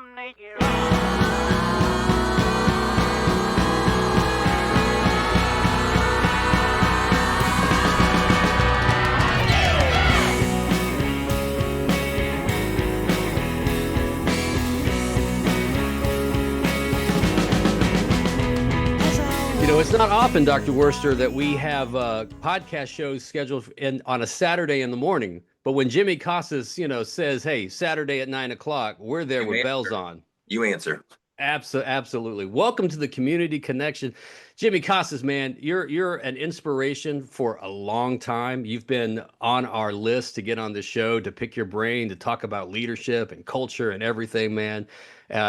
nominate you. You know, it's not often, Dr. Worster, that we have podcast shows scheduled on a Saturday in the morning. But when Jimmy Casas, says, "Hey, Saturday at 9 o'clock," we're there with bells on. You answer. Absolutely. Welcome to the Community Connection. Jimmy Casas, man, you're an inspiration for a long time. You've been on our list to get on the show, to pick your brain, to talk about leadership and culture and everything, man.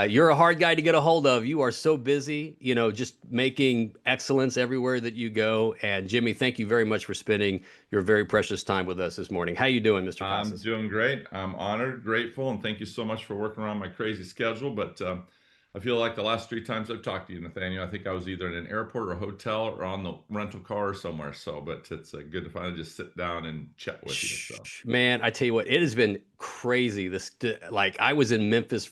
You're a hard guy to get a hold of. You are so busy, just making excellence everywhere that you go. And Jimmy, thank you very much for spending your very precious time with us this morning. How you doing, Mr. Casas? I'm doing great. I'm honored, grateful, and thank you so much for working around my crazy schedule. But I feel like the last 3 times I've talked to you, Nathaniel, I think I was either in an airport or a hotel or on the rental car or somewhere. So, but it's good to finally just sit down and chat with you. So. Man, I tell you what, it has been crazy. Like I was in Memphis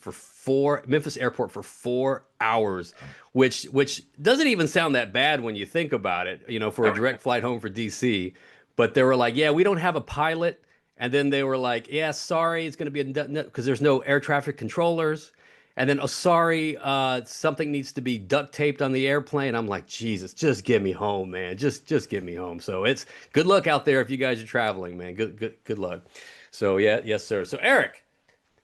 airport for 4 hours, which doesn't even sound that bad when you think about it, for a direct flight home for DC. But they were like, yeah, we don't have a pilot. And then they were like, yeah, sorry, it's going to be because there's no air traffic controllers. And then, oh, sorry, something needs to be duct taped on the airplane. I'm like, Jesus, just get me home, man. Just get me home. So it's good luck out there if you guys are traveling, man. Good luck. So yeah, yes, sir. So Eric,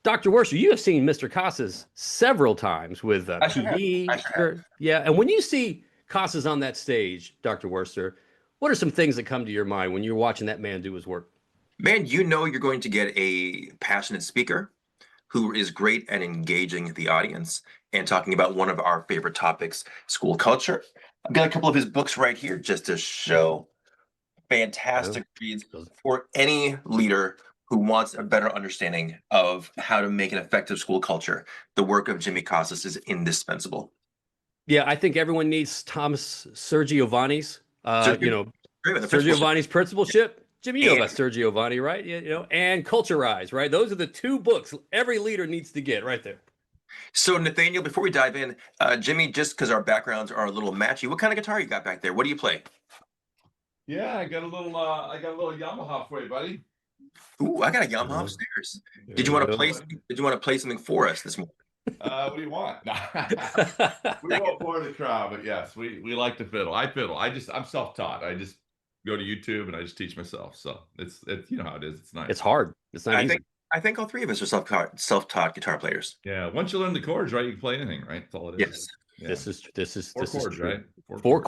Dr. Worster, you have seen Mr. Casas several times with TV. Yeah, and when you see Casas on that stage, Dr. Worster, what are some things that come to your mind when you're watching that man do his work? Man, you're going to get a passionate speaker who is great at engaging the audience and talking about one of our favorite topics, school culture. I've got a couple of his books right here just to show. Fantastic reads for any leader who wants a better understanding of how to make an effective school culture. The work of Jimmy Casas is indispensable. Yeah, I think everyone needs Thomas Sergiovanni's, Sergiovanni's principleship. Jimmy, you know about Sergiovanni, right? And Culturize, right? Those are the 2 books every leader needs to get right there. So Nathaniel, before we dive in, Jimmy, just because our backgrounds are a little matchy, what kind of guitar you got back there? What do you play? Yeah, I got a little Yamaha for you, buddy. Ooh, I got a Yamaha upstairs. Did you want to play something for us this morning? What do you want? We won't bore the crowd, but yes, we like to fiddle. I fiddle. I'm self-taught. I just go to YouTube and I just teach myself. So it's you know how it is. It's nice. It's hard. It's not easy. I think all 3 of us are self-taught guitar players. Yeah. Once you learn the chords, right, you can play anything, right? That's all it is. Yes. Yeah. This is 4 chords, true. right? 4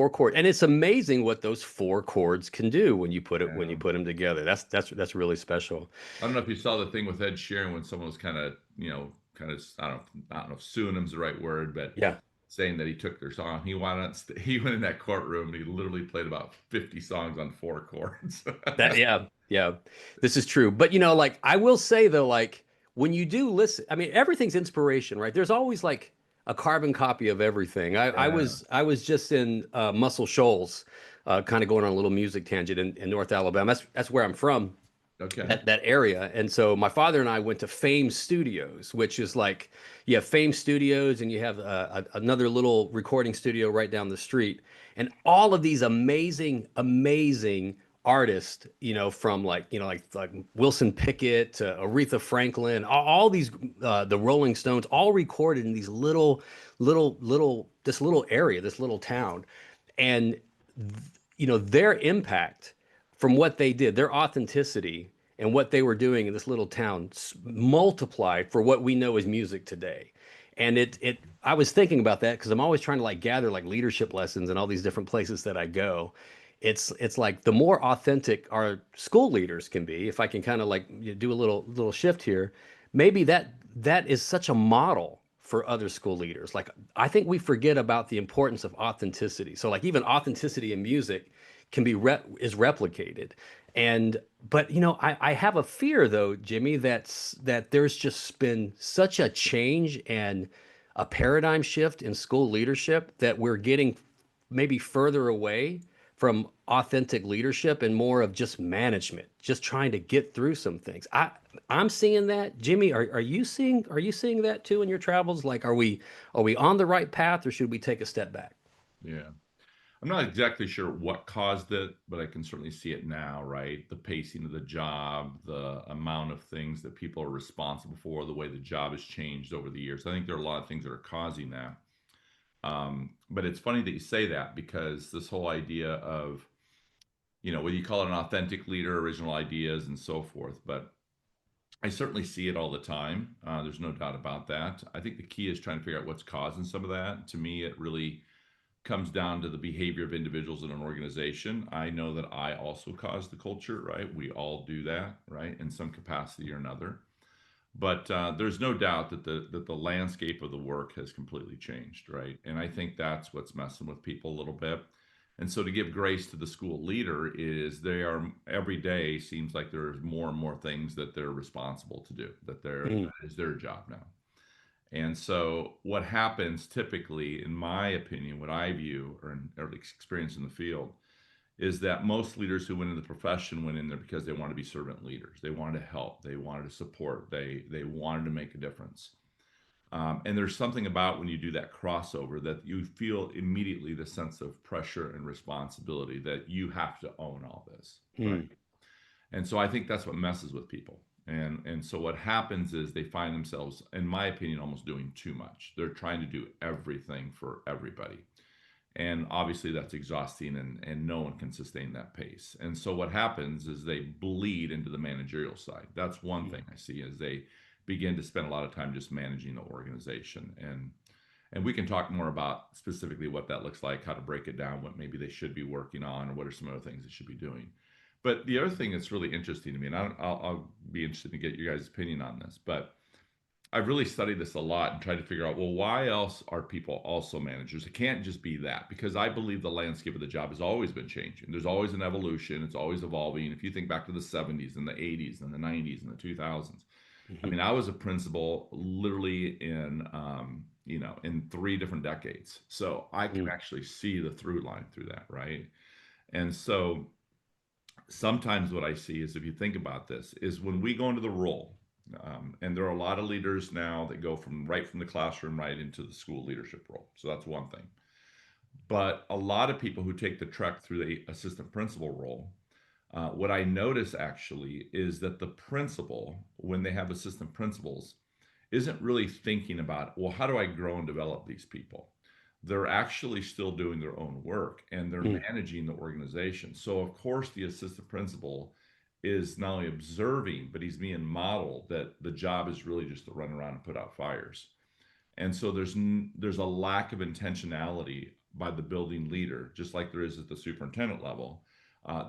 chords, and it's amazing what those 4 chords can do when you put them together. That's really special. I don't know if you saw the thing with Ed Sheeran when someone was kind of I don't know if suing him's the right word, but yeah, saying that he took their song. He went in that courtroom and he literally played about 50 songs on 4 chords. Yeah, this is true. But like I will say though, like when you do listen, I mean, everything's inspiration, right? There's always like a carbon copy of everything. I was just in Muscle Shoals, kind of going on a little music tangent in North Alabama. That's where I'm from. Okay. That area. And so my father and I went to Fame Studios, which is like you have Fame Studios and you have another little recording studio right down the street. And all of these amazing artists, from like Wilson Pickett to Aretha Franklin, all these, the Rolling Stones, all recorded in these little area, this little town. And, their impact from what they did, their authenticity and what they were doing in this little town multiplied for what we know as music today. And I was thinking about that because I'm always trying to like gather like leadership lessons in all these different places that I go. It's like the more authentic our school leaders can be, if I can kind of like do a little shift here, maybe that is such a model for other school leaders. Like I think we forget about the importance of authenticity. So like even authenticity in music can be is replicated. But I have a fear though, Jimmy, that there's just been such a change and a paradigm shift in school leadership that we're getting maybe further away from authentic leadership and more of just management, just trying to get through some things. I'm seeing that. Jimmy, are you seeing that too in your travels? Like, are we on the right path, or should we take a step back? Yeah. I'm not exactly sure what caused it, but I can certainly see it now, right? The pacing of the job, the amount of things that people are responsible for, the way the job has changed over the years. I think there are a lot of things that are causing that. But it's funny that you say that, because this whole idea of, whether you call it an authentic leader, original ideas, and so forth, but I certainly see it all the time. There's no doubt about that. I think the key is trying to figure out what's causing some of that. To me, it really comes down to the behavior of individuals in an organization. I know that I also cause the culture, right? We all do that, right, in some capacity or another. But there's no doubt that the landscape of the work has completely changed, right? And I think that's what's messing with people a little bit. And so, to give grace to the school leader, is they are, every day seems like there's more and more things that they're responsible to do, that is their job now. And so, what happens typically, in my opinion, what I view or experience in the field, is that most leaders who went into the profession went in there because they wanted to be servant leaders. They wanted to help. They wanted to support. They wanted to make a difference. And there's something about when you do that crossover that you feel immediately the sense of pressure and responsibility that you have to own all this, right? And so I think that's what messes with people. And so what happens is they find themselves, in my opinion, almost doing too much. They're trying to do everything for everybody. And obviously that's exhausting, and no one can sustain that pace. And so what happens is they bleed into the managerial side. That's one thing I see, is they begin to spend a lot of time just managing the organization. And we can talk more about specifically what that looks like, how to break it down, what maybe they should be working on, or what are some other things they should be doing. But the other thing that's really interesting to me, and I'll be interested to get your guys' opinion on this, but I've really studied this a lot and tried to figure out, well, why else are people also managers? It can't just be that, because I believe the landscape of the job has always been changing. There's always an evolution. It's always evolving. If you think back to the 70s and the 80s and the 90s and the 2000s, I mean, I was a principal literally in 3 different decades. So I can actually see the through line through that, right? And so sometimes what I see is, if you think about this, is when we go into the role, and there are a lot of leaders now that go right from the classroom right into the school leadership role. So that's one thing. But a lot of people who take the trek through the assistant principal role, what I notice actually is that the principal, when they have assistant principals, isn't really thinking about, well, how do I grow and develop these people? They're actually still doing their own work, and they're managing the organization. So of course the assistant principal is not only observing, but he's being modeled that the job is really just to run around and put out fires. And so there's a lack of intentionality by the building leader, just like there is at the superintendent level.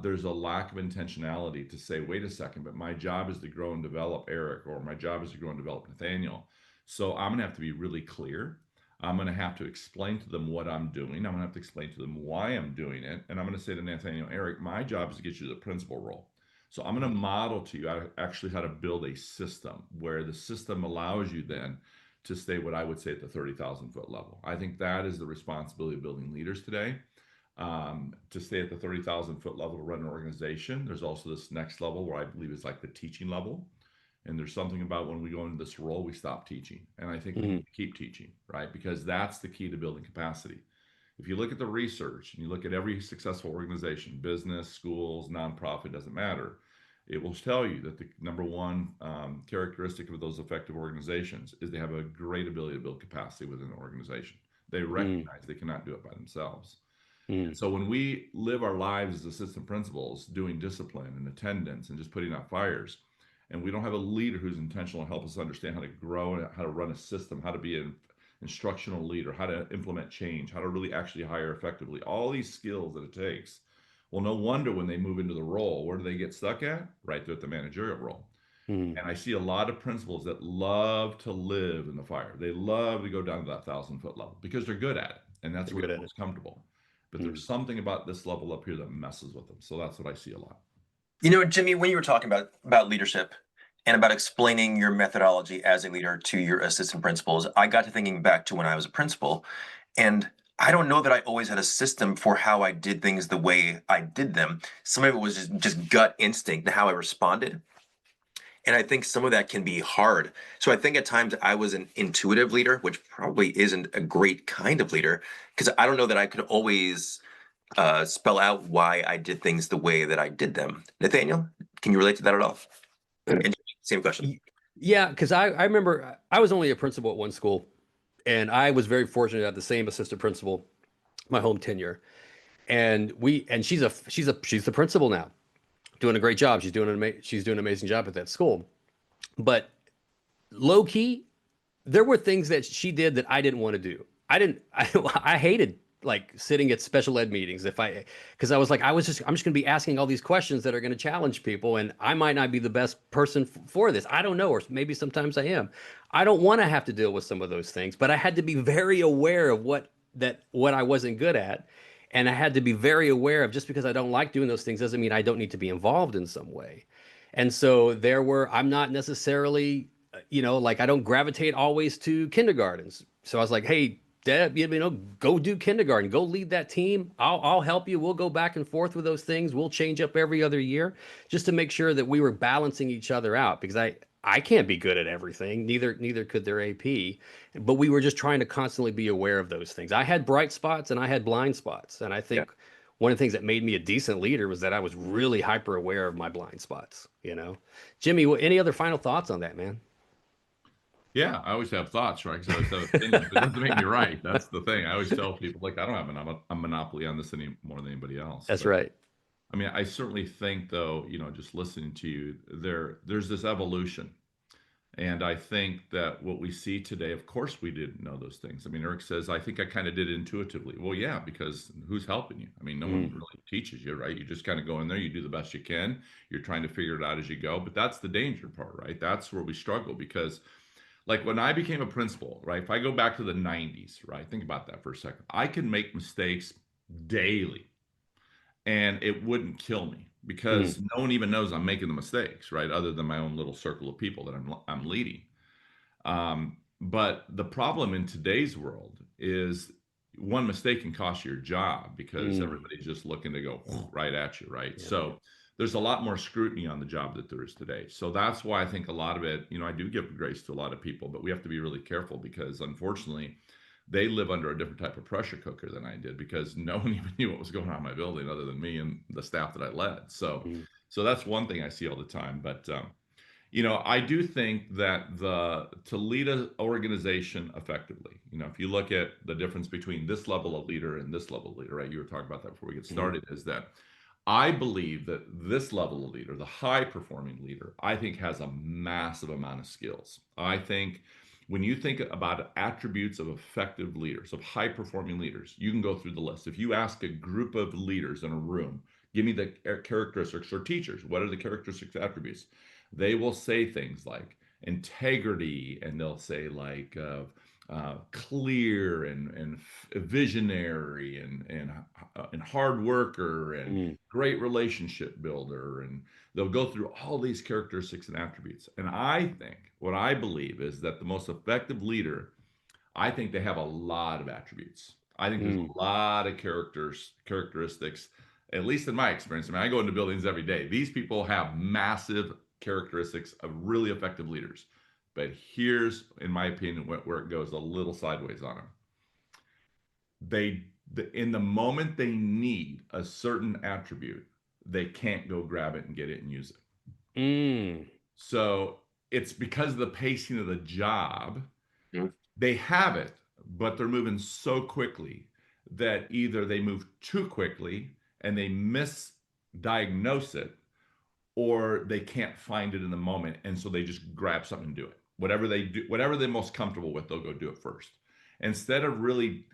There's a lack of intentionality to say, wait a second, but my job is to grow and develop Eric, or my job is to grow and develop Nathaniel. So I'm going to have to be really clear. I'm going to have to explain to them what I'm doing. I'm going to have to explain to them why I'm doing it. And I'm going to say to Nathaniel, Eric, my job is to get you to the principal role. So I'm going to model to you actually how to build a system where the system allows you then to stay what I would say at the 30,000 foot level. I think that is the responsibility of building leaders today, to stay at the 30,000 foot level to run an organization. There's also this next level where I believe is like the teaching level. And there's something about when we go into this role, we stop teaching. And I think we need to keep teaching, right? Because that's the key to building capacity. If you look at the research and you look at every successful organization, business, schools, nonprofit, doesn't matter, it will tell you that the number one characteristic of those effective organizations is they have a great ability to build capacity within the organization. They recognize they cannot do it by themselves. So when we live our lives as assistant principals, doing discipline and attendance and just putting out fires, and we don't have a leader who's intentional to help us understand how to grow and how to run a system, how to be an instructional leader, how to implement change, how to really actually hire effectively, all these skills that it takes. Well, no wonder when they move into the role, where do they get stuck at? Right there at the managerial role. And I see a lot of principals that love to live in the fire. They love to go down to that 1,000 foot level because they're good at it. And that's where they're most comfortable. But there's something about this level up here that messes with them. So that's what I see a lot. Jimmy, when you were talking about leadership and about explaining your methodology as a leader to your assistant principals, I got to thinking back to when I was a principal, and I don't know that I always had a system for how I did things the way I did them. Some of it was just gut instinct and how I responded. And I think some of that can be hard. So I think at times I was an intuitive leader, which probably isn't a great kind of leader, because I don't know that I could always spell out why I did things the way that I did them. Nathaniel, can you relate to that at all? And same question. Yeah, because I remember I was only a principal at one school, and I was very fortunate to have the same assistant principal my home tenure. And she's the principal now, doing a great job. She's doing an amazing job at that school. But low key, there were things that she did that I didn't want to do. I hated like sitting at special ed meetings because I was like, I'm just going to be asking all these questions that are going to challenge people. And I might not be the best person for this. I don't know. Or maybe sometimes I am. I don't want to have to deal with some of those things, but I had to be very aware of what I wasn't good at. And I had to be very aware of, just because I don't like doing those things doesn't mean I don't need to be involved in some way. And so I'm not necessarily, like I don't gravitate always to kindergartens. So I was like, hey, Deb, go do kindergarten, go lead that team. I'll help you. We'll go back and forth with those things. We'll change up every other year just to make sure that we were balancing each other out, because I can't be good at everything. Neither could their AP, but we were just trying to constantly be aware of those things. I had bright spots and I had blind spots. And I think one of the things that made me a decent leader was that I was really hyper aware of my blind spots. Jimmy, any other final thoughts on that, man? Yeah, I always have thoughts, right? Because I always have opinions, but it doesn't make me right. That's the thing. I always tell people, like, I don't have a monopoly on this any more than anybody else. That's But right. I mean, I certainly think, though, just listening to you, there's this evolution. And I think that what we see today, of course, we didn't know those things. I mean, Eric says, I think I kind of did it intuitively. Well, yeah, because who's helping you? I mean, no one Mm. really teaches you, right? You just kind of go in there, you do the best you can. You're trying to figure it out as you go. But that's the danger part, right? That's where we struggle because, like, when I became a principal, right? If I go back to the 90s, right? Think about that for a second. I can make mistakes daily and it wouldn't kill me Mm. because no one even knows I'm making the mistakes, right? Other than my own little circle of people that I'm leading. But the problem in today's world is one mistake can cost you your job because Mm. everybody's just looking to go right at you, right? Yeah. So there's a lot more scrutiny on the job that there is today. So that's why I think a lot of it, I do give grace to a lot of people, but we have to be really careful because unfortunately they live under a different type of pressure cooker than I did because no one even knew what was going on in my building other than me and the staff that I led. So, Mm. so that's one thing I see all the time. But I do think that to lead an organization effectively, if you look at the difference between this level of leader and this level of leader, right? You were talking about that before we get started, is that I believe that this level of leader, the high performing leader, I think has a massive amount of skills. I think when you think about attributes of effective leaders, of high performing leaders, you can go through the list. If you ask a group of leaders in a room, give me the characteristics, or teachers, what are the characteristics, attributes? They will say things like integrity, and they'll say like clear and visionary and hard worker and Mm. great relationship builder, and they'll go through all these characteristics and attributes. And I think what I believe is that the most effective leader, I think they have a lot of attributes. I think there's Mm. a lot of characteristics, at least in my experience. I mean, I go into buildings every day. These people have massive characteristics of really effective leaders. But here's, in my opinion, where it goes a little sideways on them. In the moment they need a certain attribute, they can't go grab it and get it and use it. Mm. So it's because of the pacing of the job. Mhm. They have it, but they're moving so quickly that either they move too quickly and they misdiagnose it, or they can't find it in the moment, and so they just grab something and do it. Whatever they do, whatever they're most comfortable with, they'll go do it first, instead of really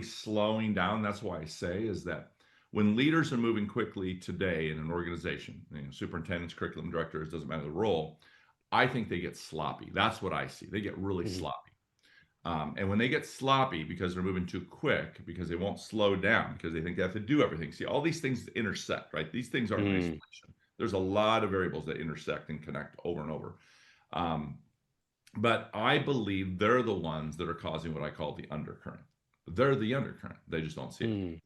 slowing down. That's why I say is that when leaders are moving quickly today in an organization, superintendents, curriculum directors, doesn't matter the role, I think they get sloppy. That's what I see. They get really Mhm. sloppy. And when they get sloppy because they're moving too quick, because they won't slow down, because they think they have to do everything. See, all these things intersect, right? These things aren't in Mm. isolation. There's a lot of variables that intersect and connect over and over. But I believe they're the ones that are causing what I call the undercurrent. They're the undercurrent. They just don't see it. Mm.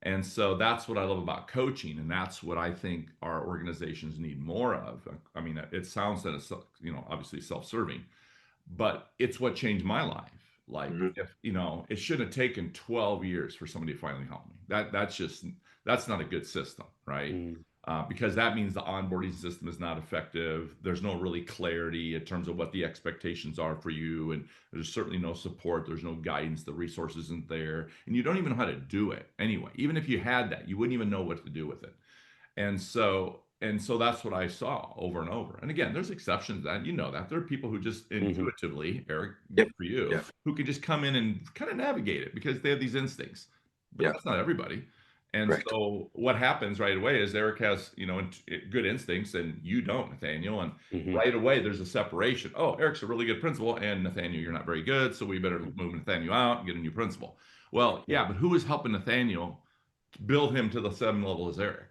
And so that's what I love about coaching, and that's what I think our organizations need more of. I mean, it sounds that it's, obviously self-serving, but it's what changed my life. Like, Mhm. if it shouldn't have taken 12 years for somebody to finally help me. That's not a good system, right? Mm. Because that means the onboarding system is not effective. There's no really clarity in terms of what the expectations are for you, and there's certainly no support. There's no guidance. The resource isn't there, and you don't even know how to do it anyway. Even if you had that, you wouldn't even know what to do with it. And so that's what I saw over and over. And again, there's exceptions to that. That there are people who just Mhm. intuitively, Eric, Yep. for you, Yeah. who can just come in and kind of navigate it because they have these instincts. But Yeah. that's not everybody. And Correct. so what happens right away is Eric has, good instincts and you don't, Nathaniel. And Mhm. right away there's a separation. Oh, Eric's a really good principal, and Nathaniel, you're not very good, so we better move Nathaniel out and get a new principal. Well, yeah, but who is helping Nathaniel build him to the same level as Eric?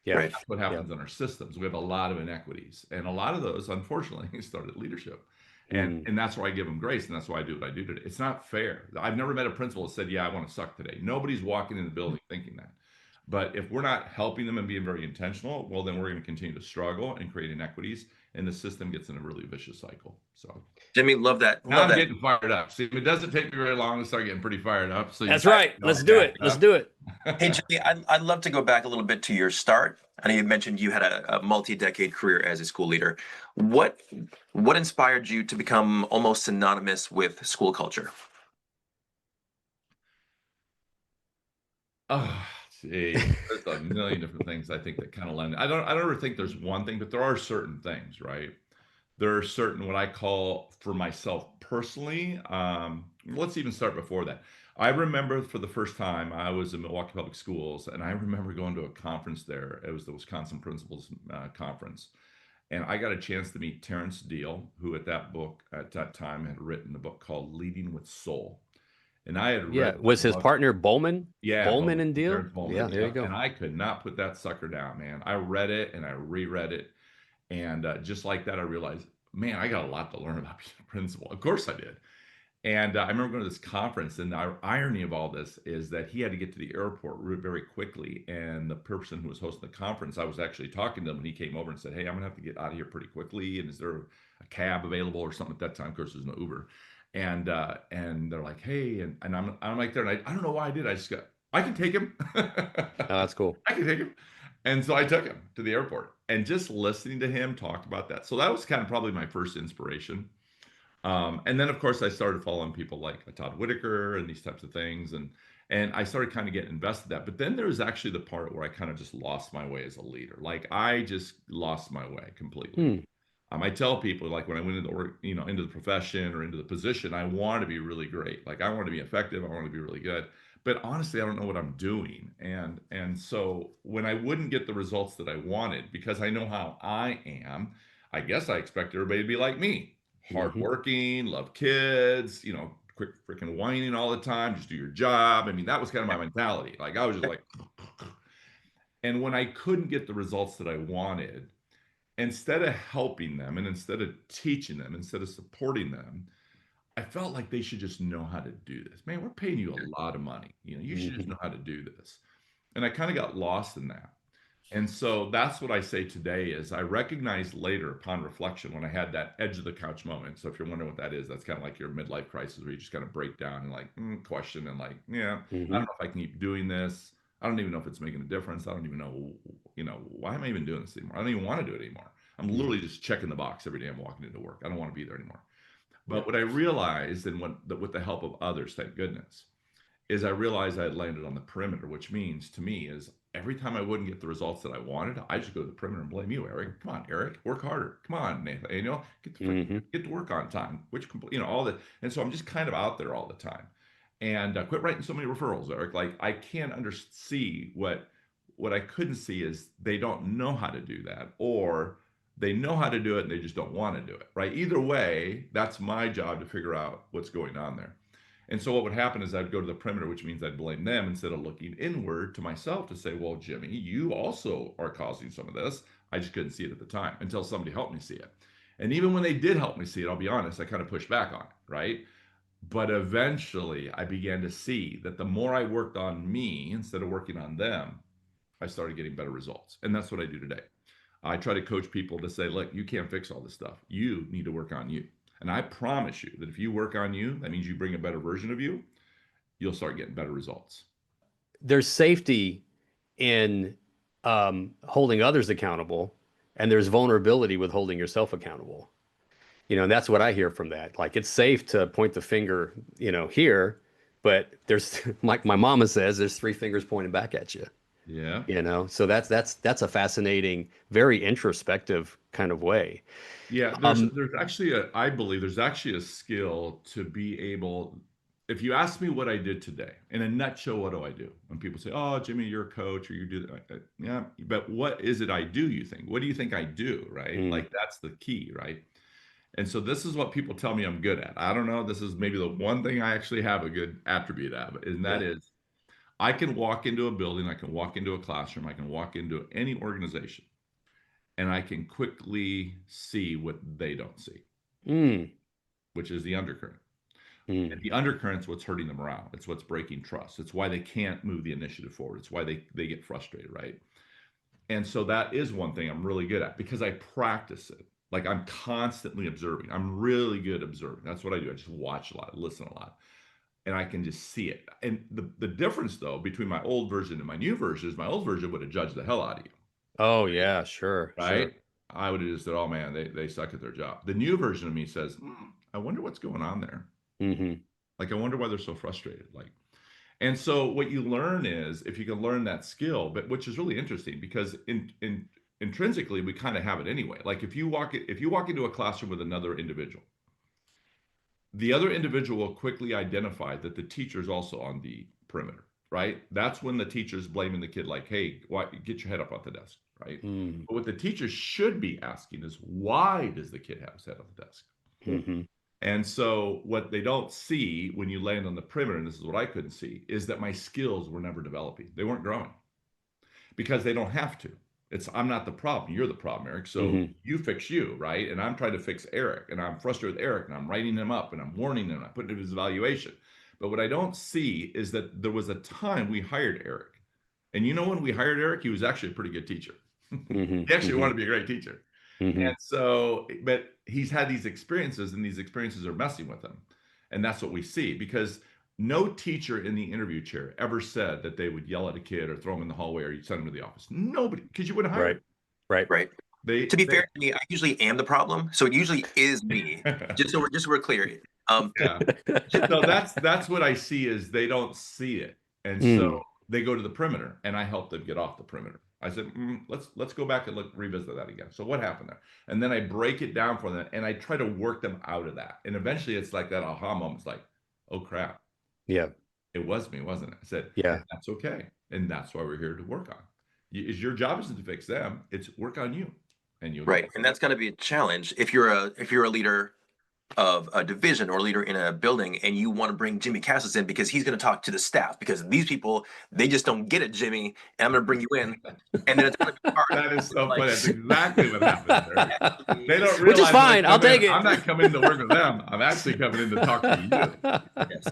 Yeah. Right. That's what Yeah. happens in our systems. We have a lot of inequities, and a lot of those, unfortunately, started leadership. And Mm. and that's why I give them grace, and that's why I do what I do today. It's not fair. I've never met a principal that said, "Yeah, I want to suck today." Nobody's walking in the building thinking that. But if we're not helping them and being very intentional, well, then we're going to continue to struggle and create inequities, and the system gets in a really vicious cycle. So Jimmy, love that. now Love I'm that. getting fired up. See, it doesn't take me very long to start getting pretty fired up. So you That's guys right. know Let's I'm do it. jacked Let's up. do it. Hey, Jimmy, I'd love to go back a little bit to your start. I know you mentioned you had a multi-decade career as a school leader. What inspired you to become almost synonymous with school culture? Oh, gee, there's a million different things I think that kind of lend. I don't ever think there's one thing, but there are certain things, right? There are certain what I call for myself personally. Let's even start before that. I remember for the first time I was in Milwaukee Public Schools, and I remember going to a conference there. It was the Wisconsin Principals Conference, and I got a chance to meet Terrence Deal, who at that time had written a book called Leading with Soul, and I had Yeah. read Was that his book. partner Bowman? Yeah, Bowman Bowman, and Deal? Terrence Bowman. Yeah, there you Yep. go. And I could not put that sucker down, man. I read it and I reread it, and just like that, I realized, man, I got a lot to learn about being a principal. Of course, I did. And I remember going to this conference, and the irony of all this is that he had to get to the airport very quickly. And the person who was hosting the conference, I was actually talking to him when he came over and said, "Hey, I'm gonna have to get out of here pretty quickly. And is there a cab available or something?" At that time, of course, there's no Uber. And they're like, "Hey," and I'm like there, and I don't know why I did. I just got, I can take him. Oh, that's cool. I can take him. And so I took him to the airport, and just listening to him talk about that. So that was kind of probably my first inspiration. And then of course I started following people like Todd Whitaker and these types of things, and I started kind of getting invested in that. But then there was actually the part where I kind of just lost my way as a leader. Like I just lost my way completely. Hmm. I tell people, like, when I went into work, into the profession or into the position, I want to be really great. Like I want to be effective. I want to be really good. But honestly, I don't know what I'm doing. And so when I wouldn't get the results that I wanted, because I know how I am, I guess I expect everybody to be like me, Mhm. hardworking, love kids, quick freaking whining all the time, just do your job. I mean, that was kind of my mentality. Like I was just like, and when I couldn't get the results that I wanted, instead of helping them and instead of teaching them, instead of supporting them, I felt like they should just know how to do this. Man, we're paying you a lot of money. You should just Mhm. know how to do this. And I kind of got lost in that. And so that's what I say today is I recognized later upon reflection when I had that edge of the couch moment. So if you're wondering what that is, that's kind of like your midlife crisis where you just kind of break down and like question and like, yeah, I don't Mhm. know if I can keep doing this. I don't even know if it's making a difference. I don't even know, why am I even doing this anymore? I don't even want to do it anymore. I'm Mhm. literally just checking the box every day I'm walking into work. I don't want to be there anymore. Yeah. But what I realized, and with the help of others, thank goodness, is I realized I had landed on the perimeter, which means to me is every time I wouldn't get the results that I wanted, I just go to the perimeter and blame you, Eric. Come on, Eric, work harder. Come on, Nathan, Mhm. get to work on time, which all that. And so I'm just kind of out there all the time, and quit writing so many referrals, Eric. Like I can't see what I couldn't see is they don't know how to do that, or they know how to do it and they just don't want to do it. Right? Either way, that's my job to figure out what's going on there. And so what would happen is I'd go to the perimeter, which means I'd blame them instead of looking inward to myself to say, well, Jimmy, you also are causing some of this. I just couldn't see it at the time until somebody helped me see it. And even when they did help me see it, I'll be honest, I kind of pushed back on it, right? But eventually I began to see that the more I worked on me instead of working on them, I started getting better results. And that's what I do today. I try to coach people to say, look, you can't fix all this stuff. You need to work on you. And I promise you that if you work on you, that means you bring a better version of you, you'll start getting better results. There's safety in holding others accountable, and there's vulnerability with holding yourself accountable. And that's what I hear from that. Like, it's safe to point the finger, here, but there's, like my mama says, there's three fingers pointing back at you. Yeah. So that's a fascinating, very introspective kind of way. Yeah, there's actually I believe there's actually a skill to be able, if you ask me what I did today, in a nutshell, what do I do? When people say, "Oh, Jimmy, you're a coach," or you do that, yeah, but what is it I do? You think? What do you think I do? Right? Like that's the key, right? And so this is what people tell me I'm good at. I don't know. This is maybe the one thing I actually have a good attribute at, and that is I can walk into a building, I can walk into a classroom, I can walk into any organization, and I can quickly see what they don't see, which is the undercurrent. And the undercurrent's what's hurting the morale. It's what's breaking trust. It's why they can't move the initiative forward. It's why they get frustrated, right? And so that is one thing I'm really good at because I practice it. Like I'm constantly observing. I'm really good observing. That's what I do. I just watch a lot, listen a lot, and I can just see it. And the difference though between my old version and my new version is my old version would have judged the hell out of you. Oh yeah, sure, right? I would have just said, "Oh man, they suck at their job." The new version of me says, "I wonder what's going on there. Like, I wonder why they're so frustrated." Like, and so what you learn is if you can learn that skill, but which is really interesting because intrinsically we kind of have it anyway. Like if you walk into a classroom with another individual, the other individual will quickly identify that the teacher is also on the perimeter, right? That's when the teacher's blaming the kid, like, "Hey, why, get your head up off the desk," right? But what the teacher should be asking is, why does the kid have his head off the desk? And so what they don't see when you land on the perimeter, and this is what I couldn't see, is that my skills were never developing. They weren't growing because they don't have to. I'm not the problem. You're the problem, Eric. So you fix you, right? And I'm trying to fix Eric, and I'm frustrated with Eric, and I'm writing him up, and I'm warning him, and I put him in his evaluation. But what I don't see is that there was a time we hired Eric. And when we hired Eric, he was actually a pretty good teacher. He actually wanted to be a great teacher. And so, but he's had these experiences, and these experiences are messing with him. And that's what we see because no teacher in the interview chair ever said that they would yell at a kid or throw him in the hallway or you'd send him to the office. Nobody, because you wouldn't hire him. Right. To be fair to me, I usually am the problem, so it usually is me. just so we're clear. Yeah. So that's what I see is they don't see it, and so they go to the perimeter, and I help them get off the perimeter. I said, let's go back and revisit that again. So what happened there? And then I break it down for them, and I try to work them out of that. And eventually, it's like that aha moment. It's like, oh crap. Yeah. It was me, wasn't it? I said, yeah, that's okay, and that's why we're here to work on. Your job isn't to fix them; it's work on you, and you. Right, and that's going to be a challenge if you're a leader of a division or leader in a building and you want to bring Jimmy Casas in because he's going to talk to the staff because these people, they just don't get it, Jimmy, and I'm going to bring you in, and then it's going to be hard. That is so funny. That's exactly what happens there. They don't realize, which is fine. I'll take it. I'm not coming in to work with them. I'm actually coming in to talk to you. Yes.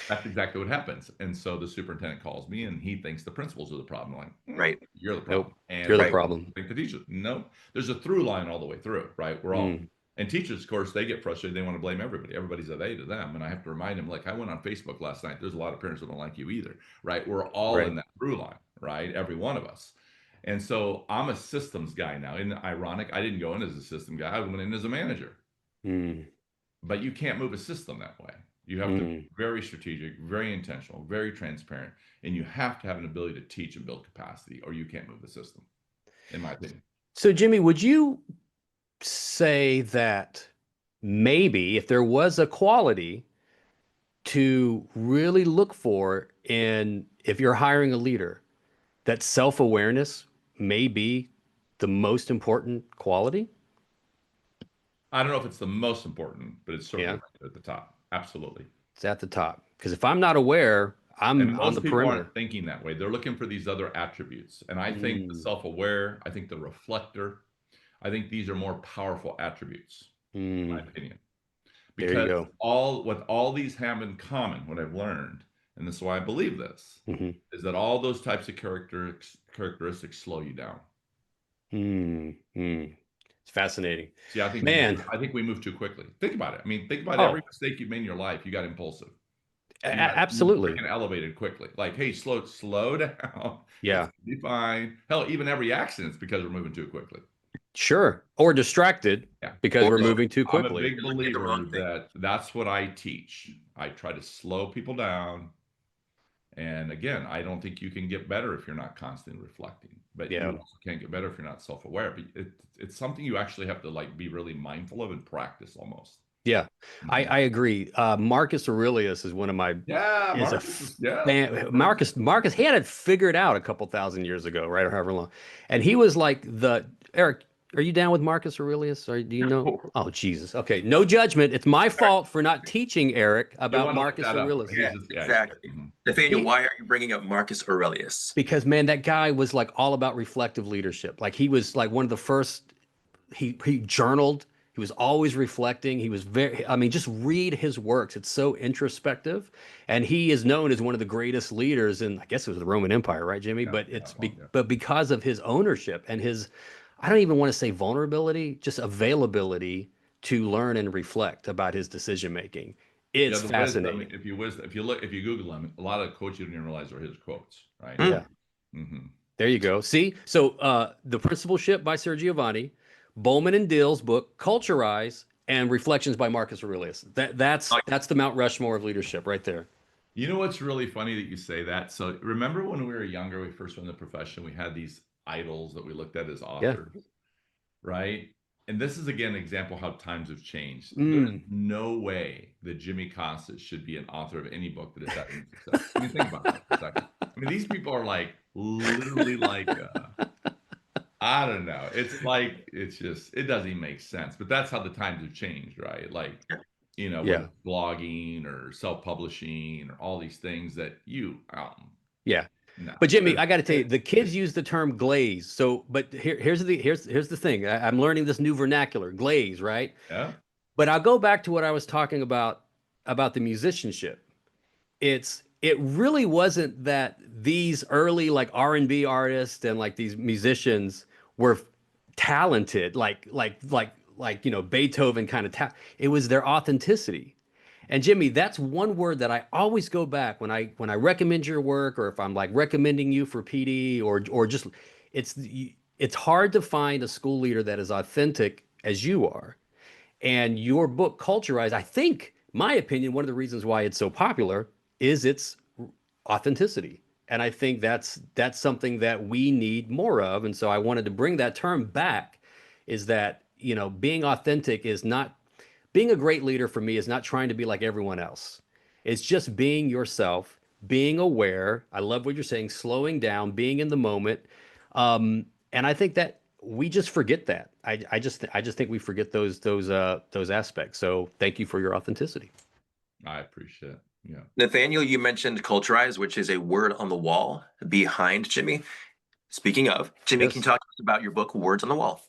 That's exactly what happens. And so the superintendent calls me and he thinks the principals are the problem. I'm like, right, you're the problem. Nope. And you're the problem. I think the teachers, no, there's a through line all the way through, right? We're all. And teachers, of course, they get frustrated. They want to blame everybody. Everybody's a they to them. And I have to remind them, like I went on Facebook last night. There's a lot of parents that don't like you either, right? We're all in that through line, right? Every one of us. And so I'm a systems guy now. And ironic, I didn't go in as a system guy. I went in as a manager. But you can't move a system that way. You have to be very strategic, very intentional, very transparent. And you have to have an ability to teach and build capacity or you can't move the system, in my opinion. So Jimmy, would you say that maybe if there was a quality to really look for in if you're hiring a leader, that self-awareness may be the most important quality? I don't know if it's the most important, but it's certainly right at the top. Absolutely. It's at the top. Because if I'm not aware, I'm on the perimeter. Aren't thinking that way. They're looking for these other attributes. And I think the self-aware, I think the reflector, I think these are more powerful attributes, in my opinion. There you because go. what all these have in common, what I've learned, and this is why I believe this, Hmm. is that all those types of characteristics slow you down. It's fascinating, See, man. I think we move too quickly. Think about it. I mean, think about every Oh, mistake you've made in your life. You got impulsive. You absolutely. freaking elevated quickly. Like, hey, slow down. It's Yeah, gonna be fine. Hell, even every accident's because we're moving too quickly. sure. Or distracted Yeah. because Or we're just moving too I'm a quickly. big you're looking at the believer wrong thing. that that's what I teach. I try to slow people down. And again, I don't think you can get better if you're not constantly reflecting, but you Yeah. also can't get better if you're not self-aware. But it's something you actually have to like be really mindful of and practice almost. Yeah, Mhm. I agree. Marcus Aurelius is one of my Yeah, is a Marcus is, yeah. fan. Marcus he had it figured out a couple thousand years ago, right, or however long. And he was like the Eric. Are you down with Marcus Aurelius? Or do you know? Oh, Jesus. Okay, no judgment. It's my fault for not teaching Eric You about want to look Marcus that up. Aurelius. Yeah, Yeah. exactly. Mhm. Nathaniel, He why are you bringing up Marcus Aurelius? because man, that guy was like all about reflective leadership. Like he was like one of the first he journaled. He was always reflecting. He was very, I mean, just read his works. It's so introspective. And he is known as one of the greatest leaders in, I guess it was the Roman Empire, right, Jimmy? Yeah, But yeah, well, yeah. but because of his ownership and his, I don't even want to say vulnerability, just availability to learn and reflect about his decision making. Yeah, It's the wisdom. fascinating. If you Google him, a lot of quotes you don't even realize are his quotes, right? Hmm. Yeah. Hmm. There you go. See, so the Principalship by Sir Giovanni, Bowman and Dill's book Culturize, and Reflections by Marcus Aurelius. Oh, That's the Mount Rushmore of leadership right there. You know what's really funny that you say that? So remember when we were younger, we first went in the profession, we had these idols that we looked at as Yeah. authors, right? And this is again an example how times have changed. There's Mm. no way that Jimmy Casas should be an author of any book that has had any success. I mean, think about that for a second. I mean, these people are like literally like I don't know. It's like it's just it doesn't even make sense. But that's how the times have changed, right? Like, whether Yeah. it's blogging or self-publishing or all these things that Yeah. no. But Jimmy, I got to tell you, the kids use the term glaze. So, but here's the thing. I'm learning this new vernacular, glaze, right? Yeah. But I'll go back to what I was talking about the musicianship. It really wasn't that these early like R&B artists and like these musicians were talented like Beethoven kind of it was their authenticity. And Jimmy, that's one word that I always go back when I recommend your work, or if I'm like recommending you for PD, or just it's it's hard to find a school leader that is authentic as you are. And your book, Culturize, I think, my opinion, one of the reasons why it's so popular is its authenticity. And I think that's something that we need more of. And so I wanted to bring that term back, is that, being authentic is not being a great leader for me is not trying to be like everyone else. It's just being yourself, being aware. I love what you're saying, slowing down, being in the moment. And I think that we just forget that. I just think we forget those aspects. So thank you for your authenticity. I appreciate it. Yeah. Nathaniel, you mentioned Culturize, which is a word on the wall behind Jimmy. Speaking of, Jimmy, can you Yes. talk to us about your book, Words on the Wall?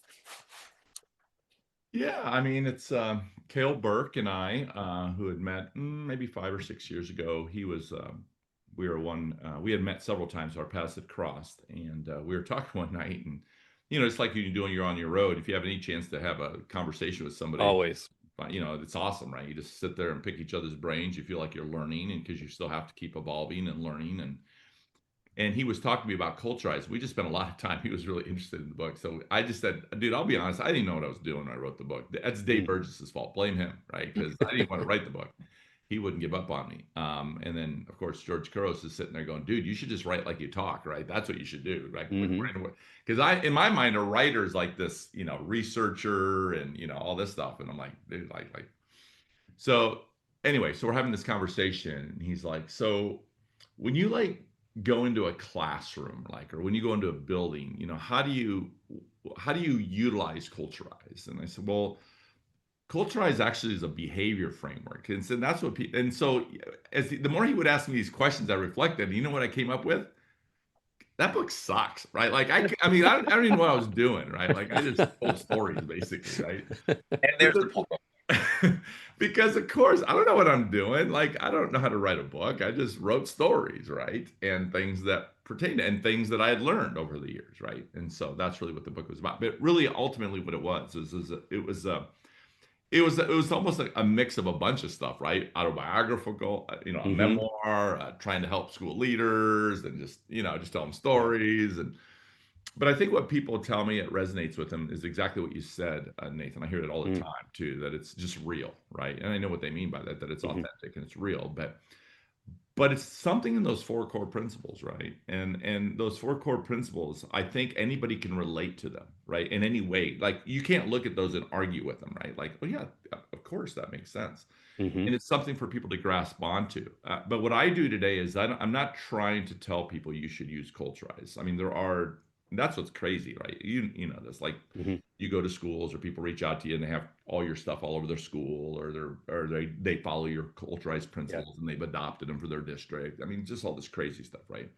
Yeah, I mean, it's Cale Burke and I who had met maybe 5 or 6 years ago. He was we had met several times. Our paths had crossed, and we were talking one night, and it's like you do when you're on your road. If you have any chance to have a conversation with somebody, Always. it's awesome, right? You just sit there and pick each other's brains. You feel like you're learning, and because you still have to keep evolving and learning, and he was talking to me about Culturize. We just spent a lot of time. He was really interested in the book. So I just said, dude, I'll be honest. I didn't know what I was doing when I wrote the book. That's Dave Burgess's fault. Blame him, right? Because I didn't want to write the book. He wouldn't give up on me. And then, of course, George Couros is sitting there going, dude, you should just write like you talk, right? That's what you should do, right? Because in my mind, a writer is like this, researcher and, all this stuff. And I'm like, dude, like. So anyway, so we're having this conversation. And he's like, so when you go into a classroom, or when you go into a building, how do you utilize Culturize? And I said, well, Culturize actually is a behavior framework. And so that's what and so as the more he would ask me these questions, I reflected, you know what I came up with? That book sucks, right? Like, I mean, I don't even know what I was doing, right? Like, I just told stories basically, right? And there's the pull. Because of course, I don't know what I'm doing. Like, I don't know how to write a book. I just wrote stories, right? And things that pertain to, and things that I had learned over the years, right? And so that's really what the book was about. But really, ultimately, what it was is it was almost like a mix of a bunch of stuff, right? Autobiographical, a Hmm. memoir, trying to help school leaders, and just just tell them Yeah. stories. And but I think what people tell me it resonates with them is exactly what you said, Nathan. I hear it all the Hmm. time too, that it's just real, right? And I know what they mean by that, that it's Hmm. authentic and it's real. But it's something in those four core principles, right? And those four core principles, I think anybody can relate to them, right? In any way. Like, you can't look at those and argue with them, right? Like, well, yeah, of course that makes sense. Hmm. And it's something for people to grasp onto. But what I do today is I'm not trying to tell people you should use Culturize. I mean, that's what's crazy, right? You know this. Like, Hmm. you go to schools or people reach out to you and they have all your stuff all over their school, or they follow your Culturize Yeah. principles and they've adopted them for their district. I mean, just all this crazy stuff, right?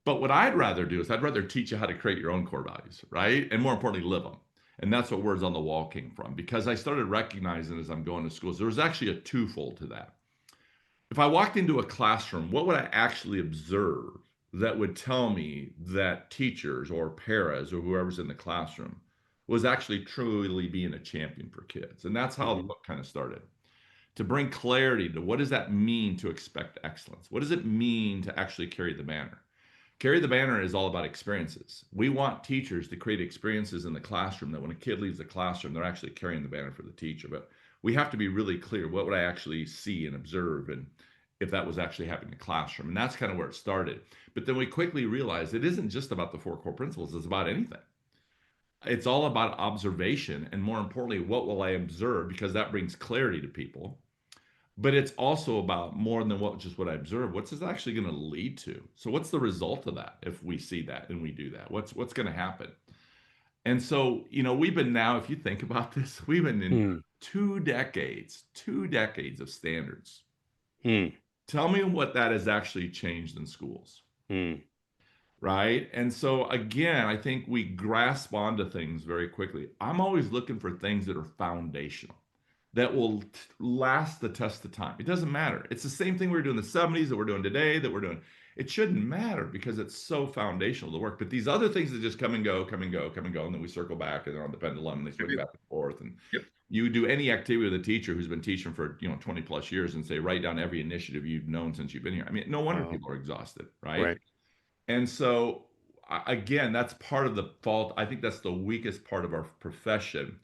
But what I'd rather do is I'd rather teach you how to create your own core values, right? And more importantly, live them. And that's what Words on the Wall came from, because I started recognizing as I'm going to schools, there was actually a twofold to that. If I walked into a classroom, what would I actually observe that would tell me that teachers or paras or whoever's in the classroom was actually truly being a champion for kids? And that's how the Hmm. book kind of started, to bring clarity to what does that mean to expect excellence? What does it mean to actually carry the banner? Carry the banner is all about experiences. We want teachers to create experiences in the classroom that when a kid leaves the classroom, they're actually carrying the banner for the teacher. But we have to be really clear, what would I actually see and observe, and if that was actually happening in the classroom. And that's kind of where it started. But then we quickly realized it isn't just about the four core principles, it's about anything. It's all about observation. And more importantly, what will I observe? Because that brings clarity to people. But it's also about more than what I observe. What's this actually going to lead to? So what's the result of that if we see that and we do that? What's going to happen? And so, we've been now, if you think about this, we've been in Hmm. 2 decades of standards. Hmm. Tell me what that has actually changed in schools, Hmm. right? And so again, I think we grasp onto things very quickly. I'm always looking for things that are foundational, that will last the test of time. It doesn't matter. It's the same thing we were doing in the 70s that we're doing today, that we're doing. It shouldn't matter because it's so foundational to work. But these other things that just come and go, come and go, come and go, and then we circle back and they're on the pendulum and they swing back and forth. And Yep. you do any activity with a teacher who's been teaching for 20 plus years and say, write down every initiative you've known since you've been here. I mean, no wonder Wow. people are exhausted, right? Right. And so again, that's part of the fault. I think that's the weakest part of our profession.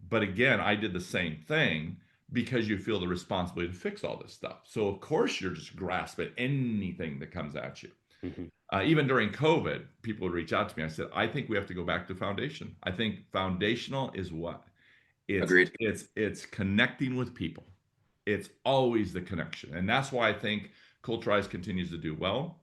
But again, I did the same thing because you feel the responsibility to fix all this stuff. So of course you're just grasping anything that comes at you. Hmm. Even during COVID, people would reach out to me. I said, I think we have to go back to foundation. I think foundational is what? It's Agreed. it's connecting with people. It's always the connection. And that's why I think Culturize continues to do well,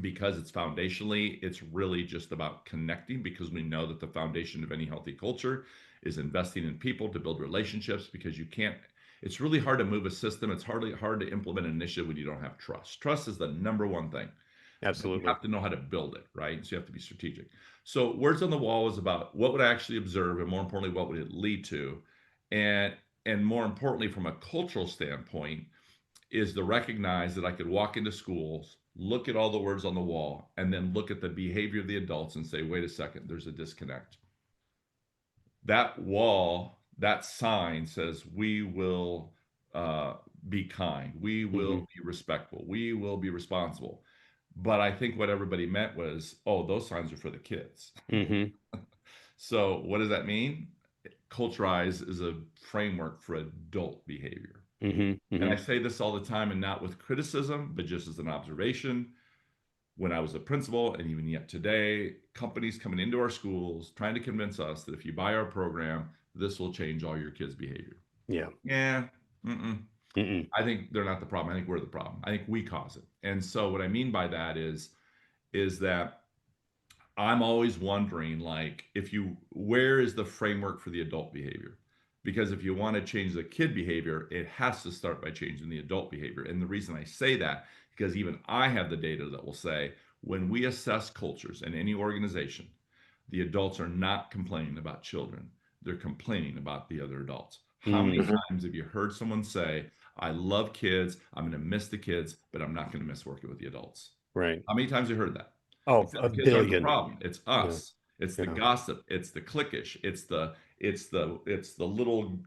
because it's foundationally, it's really just about connecting, because we know that the foundation of any healthy culture is investing in people to build relationships, because you can't, it's really hard to move a system. It's hard to implement an initiative when you don't have trust. Trust is the number one thing, but you Absolutely. have to know how to build it, right? So you have to be strategic. So Words on the Wall is about what would I actually observe, and more importantly, what would it lead to? And and more importantly, from a cultural standpoint, is to recognize that I could walk into schools, look at all the words on the wall, and then look at the behavior of the adults and say, wait a second, there's a disconnect. That wall, that sign says, we will be kind, we will Hmm. be respectful, we will be responsible. But I think what everybody meant was, oh, those signs are for the kids. Hmm. So what does that mean? Culturize is a framework for adult behavior. Hmm. And Hmm. I say this all the time, and not with criticism, but just as an observation. When I was a principal, and even yet today, companies coming into our schools trying to convince us that if you buy our program, this will change all your kids' behavior. Yeah. Yeah, mm-mm. Mm-mm. I think they're not the problem. I think we're the problem. I think we cause it. And so what I mean by that is that I'm always wondering, like, where is the framework for the adult behavior? Because if you want to change the kid behavior, it has to start by changing the adult behavior. And the reason I say that, because even I have the data that will say when we assess cultures in any organization, the adults are not complaining about children. They're complaining about the other adults. How many Mhm. times have you heard someone say, I love kids, I'm going to miss the kids, but I'm not going to miss working with the adults? Right. How many times have you heard that? Oh, Except a the kids aren't the billion. problem. It's Yeah. us. It's the Yeah. gossip. It's the cliquish. It's the little,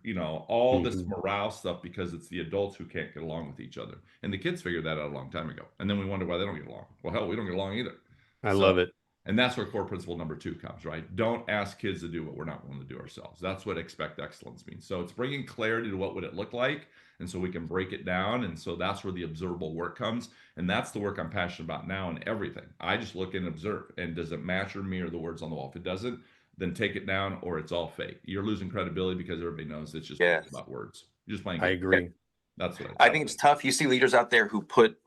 all this morale stuff because it's the adults who can't get along with each other. And the kids figured that out a long time ago. And then we wonder why they don't get along. Well, hell, we don't get along either. I So, love it. and that's where core principle number 2 comes, right? Don't ask kids to do what we're not willing to do ourselves. That's what expect excellence means. So it's bringing clarity to what would it look like, and so we can break it down. And so that's where the observable work comes, and that's the work I'm passionate about now in everything. I just look and observe, and does it match or mirror the words on the wall? If it doesn't, then take it down, or it's all fake. You're losing credibility because everybody knows it's just Yes. about words. You're just playing I games. agree. That's what I think it's tough. You see leaders out there who put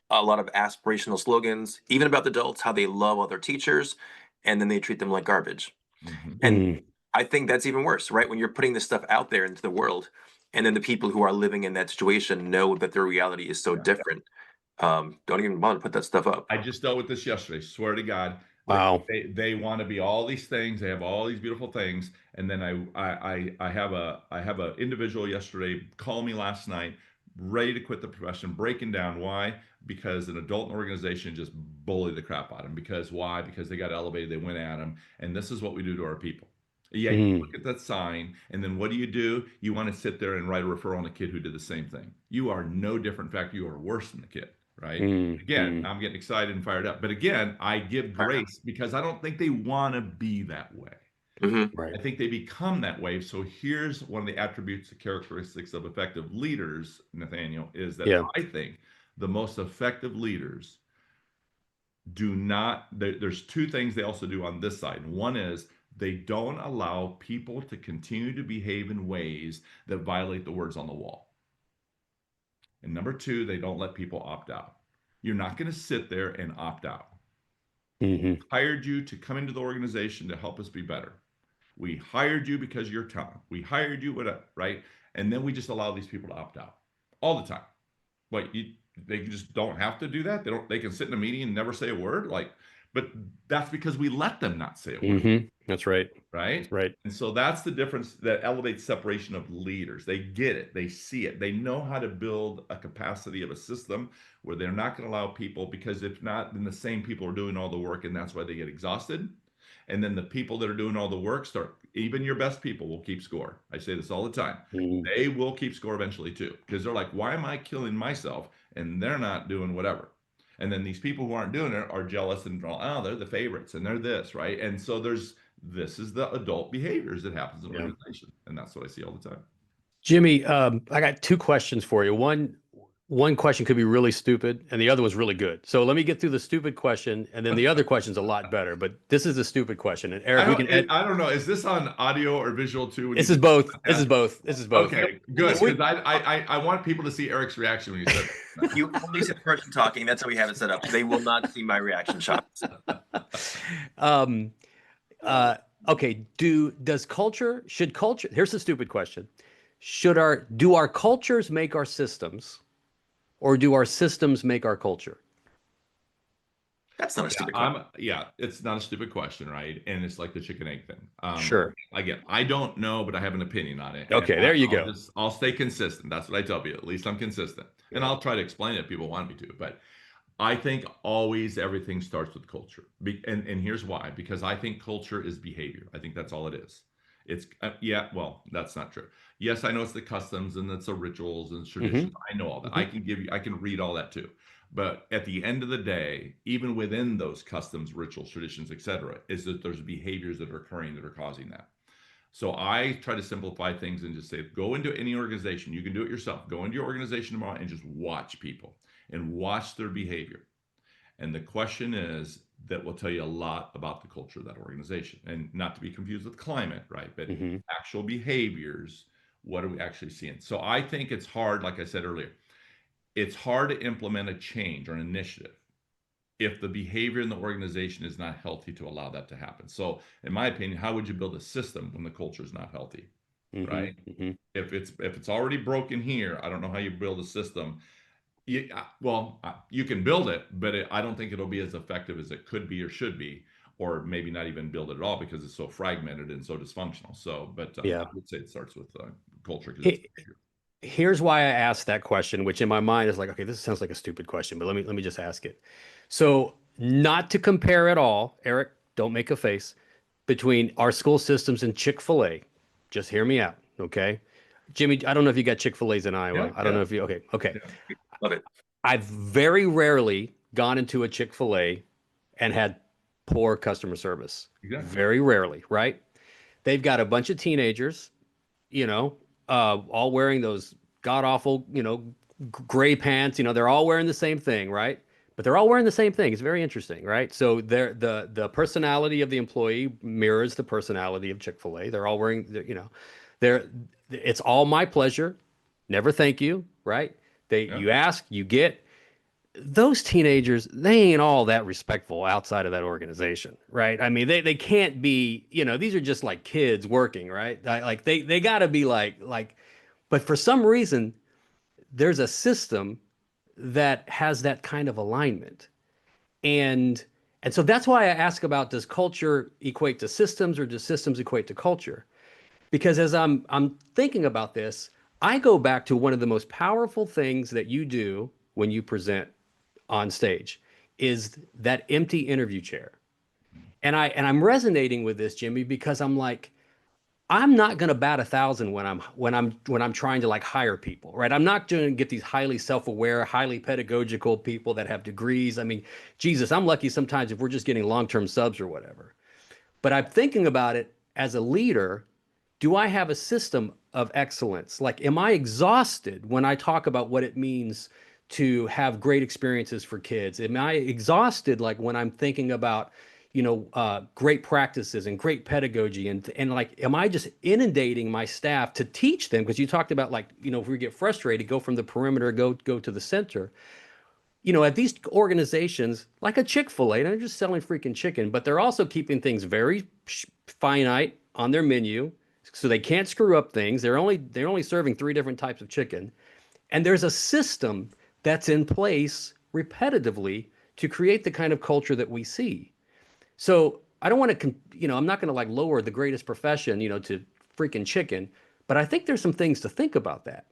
a lot of aspirational slogans, even about the adults, how they love other teachers, and then they treat them like garbage. Mhm. And I think that's even worse, right? When you're putting this stuff out there into the world, and then the people who are living in that situation know that their reality is so different. Don't even bother to put that stuff up. I just dealt with this yesterday. Swear to God. Wow. They want to be all these things. They have all these beautiful things, and then I have a individual yesterday call me last night, ready to quit the profession, breaking down. Why? Because an adult in the organization just bullied the crap out of him. Because why? Because they got elevated, they went at him, and this is what we do to our people. Yeah, you look at that sign, and then what do? You want to sit there and write a referral on a kid who did the same thing. You are no different. In fact, you are worse than the kid, right? Again, I'm getting excited and fired up. But again, I give grace because I don't think they want to be that way. Right. I think they become that way. So here's one of the attributes, the characteristics of effective leaders, Nathaniel, is that Yeah. I think the most effective leaders do not, there's 2 things they also do on this side. One is they don't allow people to continue to behave in ways that violate the words on the wall. And number 2, they don't let people opt out. You're not going to sit there and opt out. Hired you to come into the organization to help us be better. We hired you because of your talent. We hired you, whatever, right? And then we just allow these people to opt out all the time. They just don't have to do that. They can sit in a meeting and never say a word. But that's because we let them not say a word. That's right. Right? That's right. And so that's the difference that elevates separation of leaders. They get it. They see it. They know how to build a capacity of a system where they're not going to allow people, because if not, then the same people are doing all the work, and that's why they get exhausted. And then the people that are doing all the work even your best people will keep score. I say this all the time. They will keep score eventually too, because they're like, why am I killing myself? And they're not doing whatever. And then these people who aren't doing it are jealous and they're the favorites and they're this, right? And so this is the adult behaviors that happens in an organization. And that's what I see all the time. Jimmy, I got 2 questions for you. One question could be really stupid and the other was really good. So let me get through the stupid question, and then the other question's a lot better, but this is a stupid question. And Eric, I don't know. Is this on audio or visual too? This is both. This is both. Okay, good. Because I want people to see Eric's reaction when you said it. You only see the person talking. That's how we have it set up. They will not see my reaction shots. Okay. Should culture, here's the stupid question. Do our cultures make our systems, or do our systems make our culture? That's not a stupid question. It's not a stupid question, right? And it's like the chicken egg thing. Sure. Again, I don't know, but I have an opinion on it. Okay, there you go. I'll stay consistent. That's what I tell you. At least I'm consistent. And I'll try to explain it if people want me to. But I think always everything starts with culture. And here's why. Because I think culture is behavior. I think that's all it is. It's well, that's not true. Yes, I know it's the customs and it's the rituals and traditions. I know all that. I can read all that too. But at the end of the day, even within those customs, rituals, traditions, etc., is that there's behaviors that are occurring that are causing that. So I try to simplify things and just say, go into any organization. You can do it yourself. Go into your organization tomorrow and just watch people and watch their behavior. And the question is, that will tell you a lot about the culture of that organization, and not to be confused with climate, right? But actual behaviors, what are we actually seeing? So I think it's hard, like I said earlier, it's hard to implement a change or an initiative if the behavior in the organization is not healthy to allow that to happen. So in my opinion, how would you build a system when the culture is not healthy, right? If it's already broken here, I don't know how you build a system. You can build it, but I don't think it'll be as effective as it could be or should be, or maybe not even build it at all because it's so fragmented and so dysfunctional. So, but I would say it starts with culture because it's behavior. Here's why I asked that question, which in my mind is like, okay, this sounds like a stupid question, but let me just ask it. So, not to compare at all, Eric, don't make a face, between our school systems and Chick-fil-A. Just hear me out, okay? Jimmy, I don't know if you got Chick-fil-A's in Iowa. Yeah, I don't yeah. know if you, okay. Yeah. Love it. I've very rarely gone into a Chick-fil-A and had poor customer service. Exactly. Very rarely, right? They've got a bunch of teenagers, all wearing those god awful, gray pants. They're all wearing the same thing, right? But they're all wearing the same thing. It's very interesting, right? So the personality of the employee mirrors the personality of Chick-fil-A. They're all wearing, they're it's all my pleasure, never thank you, right? Yeah. You ask, you get. Those teenagers, they ain't all that respectful outside of that organization, right? I mean, they can't be, these are just like kids working, right? Like they got to be like, but for some reason, there's a system that has that kind of alignment. And so that's why I ask about, does culture equate to systems, or does systems equate to culture? Because as I'm thinking about this, I go back to one of the most powerful things that you do when you present on stage is that empty interview chair. And I'm resonating with this, Jimmy, because I'm like, I'm not going to bat 1,000 when I'm trying to like hire people, right? I'm not going to get these highly self-aware, highly pedagogical people that have degrees. I mean, Jesus, I'm lucky sometimes if we're just getting long-term subs or whatever. But I'm thinking about it as a leader. Do I have a system of excellence? Like, am I exhausted when I talk about what it means to have great experiences for kids? Am I exhausted like when I'm thinking about, great practices and great pedagogy, and like, am I just inundating my staff to teach them? Because you talked about like, if we get frustrated, go from the perimeter, go to the center. At these organizations like a Chick-fil-A, they're just selling freaking chicken, but they're also keeping things very finite on their menu, so they can't screw up things. They're only serving 3 different types of chicken, and there's a system that's in place repetitively to create the kind of culture that we see. So I don't want to, I'm not going to like lower the greatest profession, to freaking chicken, but I think there's some things to think about that.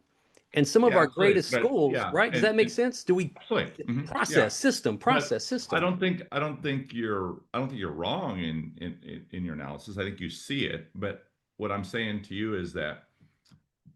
And some of Yeah, our absolutely. greatest But schools, yeah, right? Does that make sense? Do we absolutely. Mhm. Yeah. process system? But I don't think you're wrong in your analysis. I think you see it. But what I'm saying to you is that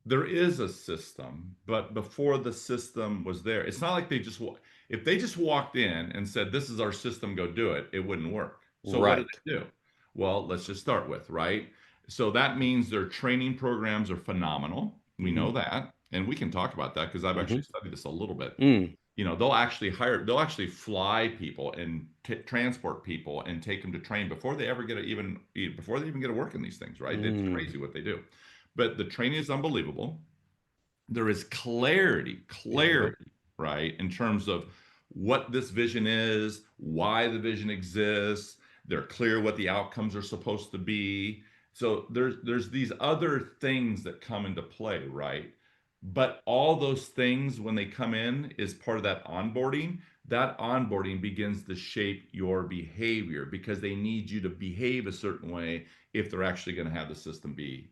there is a system, but before the system was there, it's not like if they just walked in and said, "This is our system, go do it," it wouldn't work. So what did Right. they do? Well, let's just start with, right? So that means their training programs are phenomenal. We know that, and we can talk about that because I've actually studied this a little bit. Mm. They'll actually fly people and transport people and take them to train before they ever before they even get to work in these things, right? It's crazy what they do. But the training is unbelievable. There is clarity, right, in terms of what this vision is, why the vision exists. They're clear what the outcomes are supposed to be. So there's these other things that come into play, right? But all those things, when they come in, is part of that onboarding. That onboarding begins to shape your behavior because they need you to behave a certain way if they're actually going to have the system be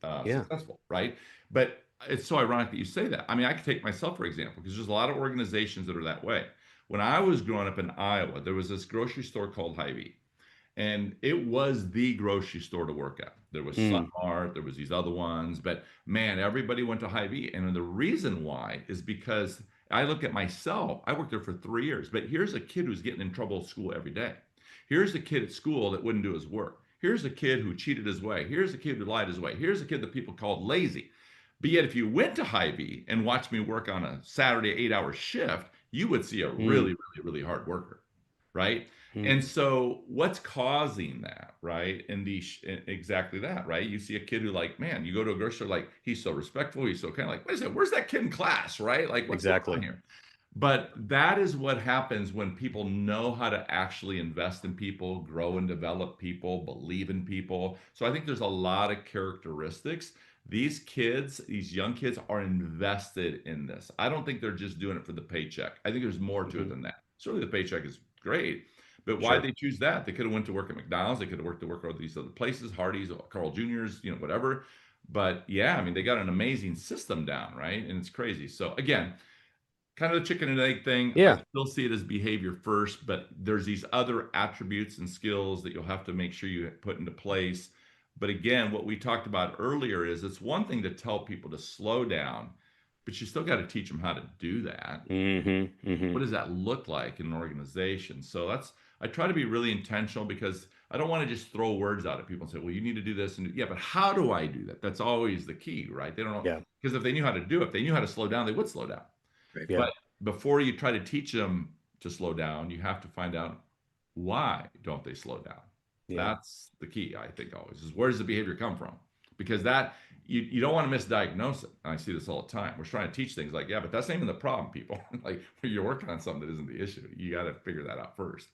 Yeah. successful, right? But it's so ironic that you say that. I mean, I could take myself for example, because there's a lot of organizations that are that way. When I was growing up in Iowa, there was this grocery store called Hy-Vee, and it was the grocery store to work at. There was Sun Mart, there was these other ones, but man, everybody went to Hy-Vee. And the reason why is because I look at myself. I worked there for 3 years, but here's a kid who's getting in trouble at school every day. Here's a kid at school that wouldn't do his work. Here's a kid who cheated his way. Here's a kid who lied his way. Here's a kid that people called lazy. But yet, if you went to Hy-Vee and watched me work on a Saturday 8-hour shift, you would see a really, really, really hard worker, right? And so, what's causing that, right? And exactly that, right? You see a kid who, like, man, you go to a grocery store, like, he's so respectful, he's so kind of like, wait a second, where's that kid in class, right? Like, what's going on here? But that is what happens when people know how to actually invest in people, grow and develop people, believe in people. So I think there's a lot of characteristics. These kids, these young kids, are invested in this. I don't think they're just doing it for the paycheck. I think there's more to it than that. Certainly the paycheck is great, but why did they choose that? They could have went to work at McDonald's. They could have worked to work at these other places, Hardee's, Carl Jr.'s, whatever. But yeah, I mean, they got an amazing system down, right? And it's crazy. So again, kind of the chicken and egg thing. I Yeah. still see it as behavior first, but there's these other attributes and skills that you'll have to make sure you put into place. But again, what we talked about earlier is it's one thing to tell people to slow down, but you still got to teach them how to do that. What does that look like in an organization? So I try to be really intentional because I don't want to just throw words out at people and say, well, you need to do this. And yeah, but how do I do that? That's always the key, right? They don't know. Yeah. Because if they knew how to do it, if they knew how to slow down, they would slow down. Right. Yeah. But before you try to teach them to slow down, you have to find out why don't they slow down. Yeah. That's the key, I think, always is where does the behavior come from? Because that you don't want to misdiagnose it. And I see this all the time. We're trying to teach things like, yeah, but that's not even the problem, people. Like you're working on something that isn't the issue. You got to figure that out first.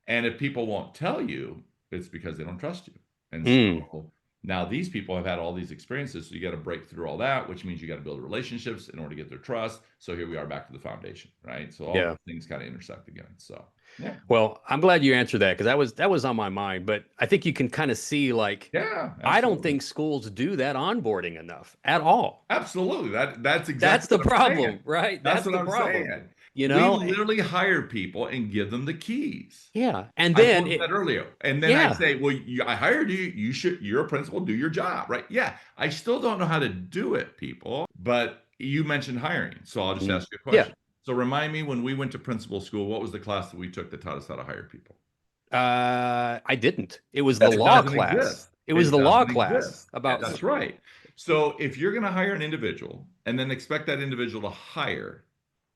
And if people won't tell you, it's because they don't trust you. And so now these people have had all these experiences, so you got to break through all that, which means you got to build relationships in order to get their trust. So here we are back to the foundation, right? So all these things kind of intersect again. So yeah. Well, I'm glad you answered that because that was on my mind. But I think you can kind of see like, yeah, I don't think schools do that onboarding enough at all. Absolutely. That's exactly that's the problem, saying. right? That's what the I'm problem. saying. You know, we literally hire people and give them the keys. Yeah, and then I said earlier, and then I say, well, I hired you. You're a principal. Do your job, right? Yeah. I still don't know how to do it, people. But you mentioned hiring, so I'll just ask you a question. Yeah. So remind me, when we went to principal school, what was the class that we took that taught us how to hire people? I didn't. It was the law class. Exist. It was the law Exist. class about. That's right. So if you're going to hire an individual and then expect that individual to hire,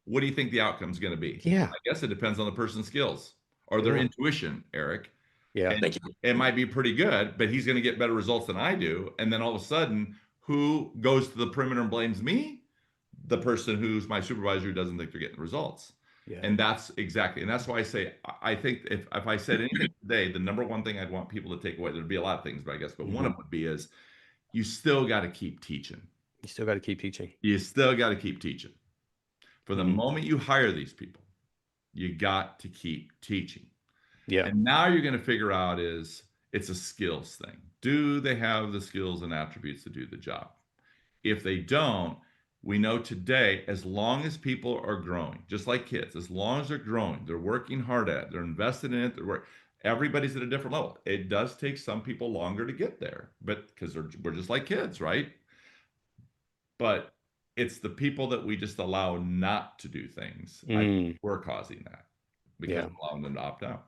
what do you think the outcome is going to be? Yeah. I guess it depends on the person's skills or their intuition, Eric. Yeah. And it might be pretty good, but he's going to get better results than I do. And then all of a sudden, who goes to the perimeter and blames me? The person who's my supervisor who doesn't think they're getting results. Yeah. And that's why I say, I think if I said anything today, the number one thing I'd want people to take away, there'd be a lot of things, but I guess, but one of them would be is you still got to keep teaching. You still got to keep teaching. You still got to keep teaching. For the moment you hire these people, you got to keep teaching. Yeah. And now you're going to figure out it's a skills thing. Do they have the skills and attributes to do the job? If they don't, we know today, as long as people are growing, just like kids, as long as they're growing, they're working hard at it, they're invested in it, everybody's at a different level. It does take some people longer to get there, but because we're just like kids, right? But it's the people that we just allow not to do things. I think we're causing that because we're allowing them to opt out.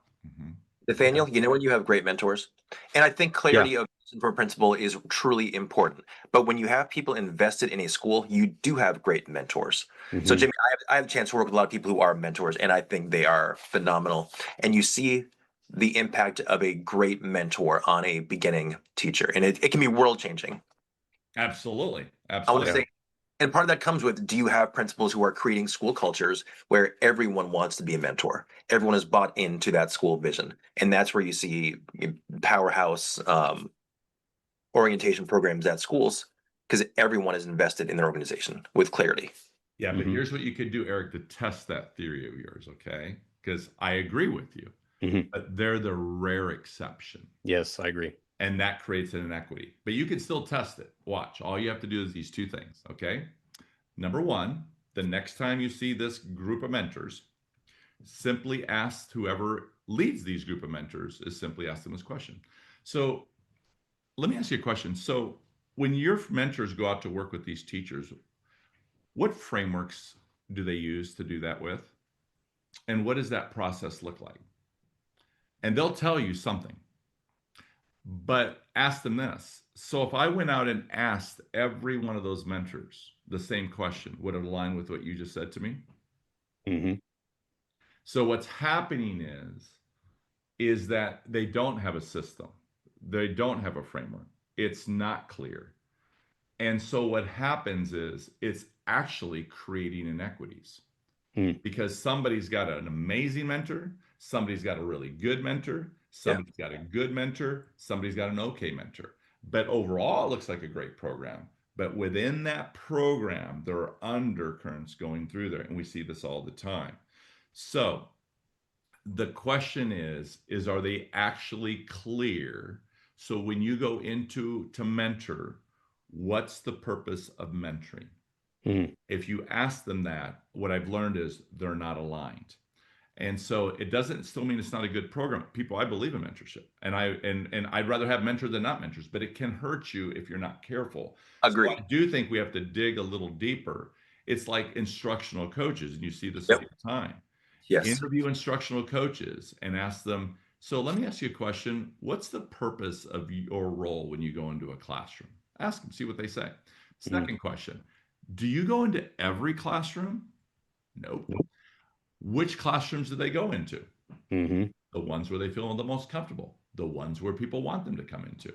Nathaniel, you know when you have great mentors? And I think clarity of vision for a principal is truly important. But when you have people invested in a school, you do have great mentors. So Jimmy, I have a chance to work with a lot of people who are mentors, and I think they are phenomenal. And you see the impact of a great mentor on a beginning teacher. And it can be world-changing. Absolutely. I want Absolutely. to say, and part of that comes with, do you have principals who are creating school cultures where everyone wants to be a mentor? Everyone is bought into that school vision. And that's where you see powerhouse orientation programs at schools, because everyone is invested in their organization with clarity. Yeah, but here's what you could do, Eric, to test that theory of yours, okay? Because I agree with you, but they're the rare exception. Yes, I agree. And that creates an inequity. But you can still test it. Watch. All you have to do is these two things, okay? Number one, the next time you see this group of mentors, simply ask whoever leads these group of mentors is simply ask them this question. So let me ask you a question. So when your mentors go out to work with these teachers, what frameworks do they use to do that with? And what does that process look like? And they'll tell you something. But ask them this. So if I went out and asked every one of those mentors the same question, would it align with what you just said to me? So what's happening is that they don't have a system. They don't have a framework. It's not clear. And so what happens is it's actually creating inequities because somebody's got an amazing mentor, somebody's got a really good mentor, somebody's got a good mentor, somebody's got an okay mentor. But overall, it looks like a great program. But within that program, there are undercurrents going through there. And we see this all the time. So the question is are they actually clear? So when you go into to mentor, what's the purpose of mentoring? Mhm. If you ask them that, what I've learned is they're not aligned. And so it doesn't still mean it's not a good program. People, I believe in mentorship, and I'd rather have mentors than not mentors, but it can hurt you if you're not careful. So I Agreed. do think we have to dig a little deeper. It's like instructional coaches, and you see this all Yep. the time. Yes. Interview instructional coaches and ask them, so let me ask you a question. What's the purpose of your role when you go into a classroom? Ask them, see what they say. Mhm. Second question, do you go into every classroom? Nope. Nope. Which classrooms do they go into? Mhm. The ones where they feel the most comfortable, the ones where people want them to come into.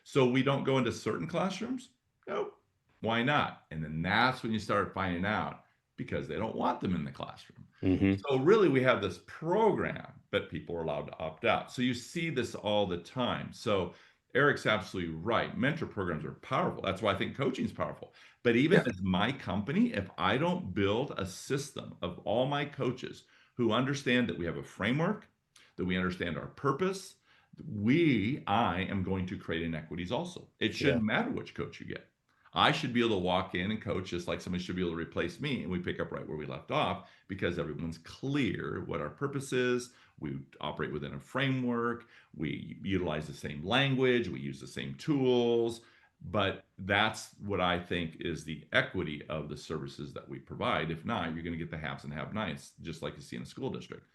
So we don't go into certain classrooms? Nope. Why not? And then that's when you start finding out because they don't want them in the classroom. Mhm. So really we have this program, but people are allowed to opt out. So you see this all the time. So Eric's absolutely right. Mentor programs are powerful. That's why I think coaching is powerful. But even Yeah. as my company, if I don't build a system of all my coaches who understand that we have a framework, that we understand our purpose, I am going to create inequities also. It Yeah. shouldn't matter which coach you get. I should be able to walk in and coach just like somebody should be able to replace me, and we pick up right where we left off because everyone's clear what our purpose is. We operate within a framework. We utilize the same language. We use the same tools. But that's what I think is the equity of the services that we provide. If not, you're going to get the haves and have-nots, just like you see in a school district.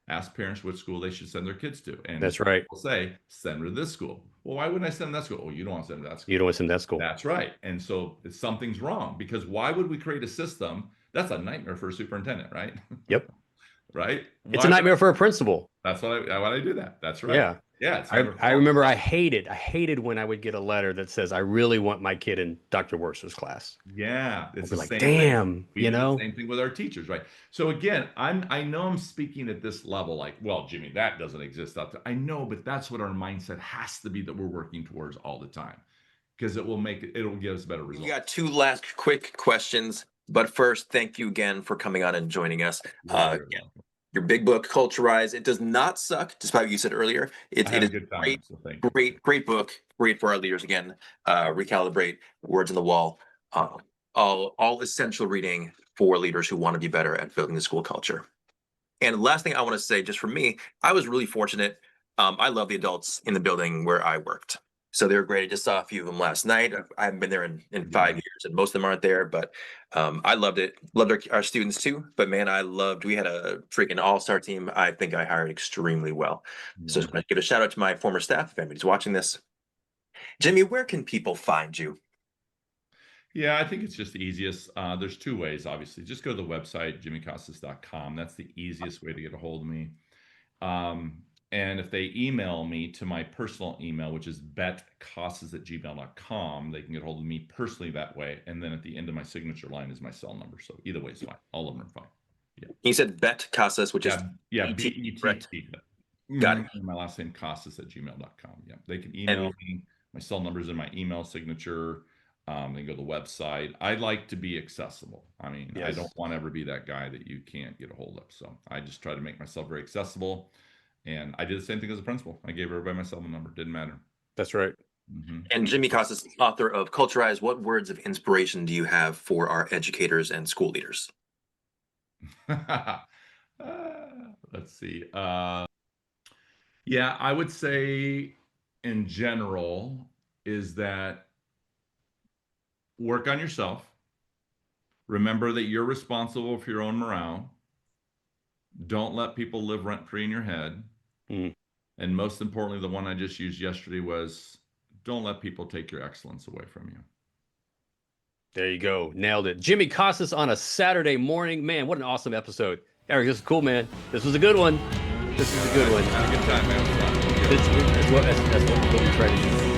Ask parents which school they should send their kids to. And That's right. people say, send her to this school. Well, why wouldn't I send them to that school? Oh, you don't want to send them to that school. You don't want to send that school. That's right. And so something's wrong because why would we create a system? That's a nightmare for a superintendent, right? Yep. Right? It's a nightmare for a principal. That's why I do that. That's right. Yeah. Yeah. It's I remember I hated when I would get a letter that says, I really want my kid in Dr. Worcester's class. Yeah, it's I'd the be like, same damn, thing. We you do know? the same thing with our teachers, right? So again, I know I'm speaking at this level, like, well, Jimmy, that doesn't exist out there. I know, but that's what our mindset has to be that we're working towards all the time, because it'll give us better We results. got two last quick questions, but first, thank you again for coming on and joining us. You're very welcome. Your big book, Culturize, it does not suck, despite what you said earlier. I It had a is good time, great, so thank you. great book, great for our leaders. Again, recalibrate, words on the wall, all essential reading for leaders who want to be better at building the school culture. And the last thing I want to say, just for me, I was really fortunate. I love the adults in the building where I worked. So they were great. I just saw a few of them last night. I haven't been there in 5 years, and most of them aren't there, but I loved it. Loved our students too. But man, we had a freaking all-star team. I think I hired extremely well. So just want to give a shout out to my former staff, if anybody's watching this. Jimmy, where can people find you? Yeah, I think it's just the easiest. There's two ways, obviously. Just go to the website, jimmycasas.com. That's the easiest way to get a hold of me. And if they email me to my personal email, which is betcasas@gmail.com, they can get a hold of me personally that way. And then at the end of my signature line is my cell number. So either way is fine. All of them are fine. Yeah. You said Bet Casas, which is BET. correct? Got it. My last name, casas@gmail.com. Yeah. They can email me. My cell number is in my email signature. They go to the website. I like to be accessible. I mean, I don't want to ever be that guy that you can't get a hold of. So I just try to make myself very accessible. And I did the same thing as a principal. I gave everybody my cell number. Didn't matter. That's right. Mm-hmm. And Jimmy Casas, author of Culturize, what words of inspiration do you have for our educators and school leaders? Let's see. Yeah, I would say in general is that work on yourself. Remember that you're responsible for your own morale. Don't let people live rent-free in your head. Mm. And most importantly, the one I just used yesterday was don't let people take your excellence away from you. There you go. Nailed it. Jimmy Casas on a Saturday morning. Man, what an awesome episode. Eric, this is cool, man. This was a good one. This is a good one. Have a good time, man. That's what we try to do.